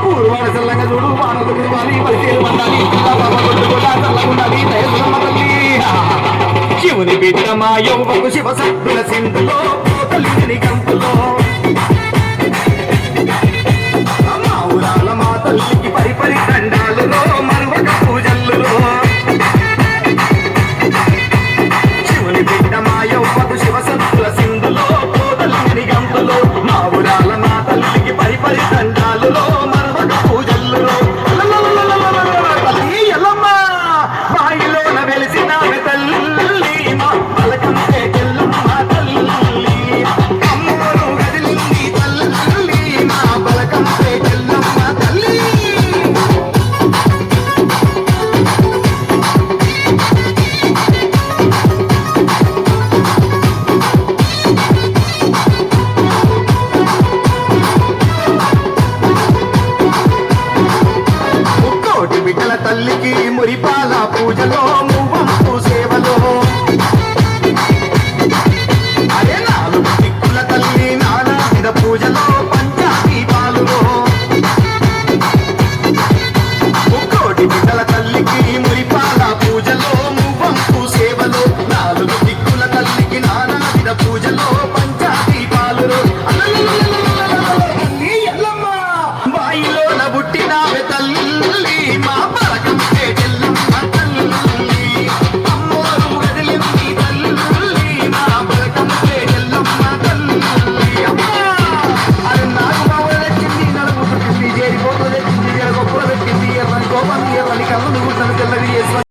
ఊరువాడ చల్లంగా చూడు వానలు కురవాలి పరిచయం పండాలి చల్లగుండాలి దయసులమ్మ తల్లి శివుని బిడ్డమా యువకు శివ సత్తుల సింధులో తల్లిని కంపులో మా ఊరాల మా తల్లికి పరిపరి దండాలులో మరువక పూజల్లులో శివుని బిడ్డమా యువకు శివ సత్తుల సింధులో తల్లిని కంపులో మా ఊరాల మా తల్లికి పరిపరి దండాలులో మరువక పూజల్లులో తల్లి ఎల్లమ్మ బాయిలోన వెలిసిన తల్లి మా పలకంటే ఎల్లమ్మ తల్లి అమ్మోరు గదిలింది తల్లి మా పలకంటే ఎల్లమ్మ తల్లి కోటి బిడ్డల తల్లికి మురిపాల పూజలో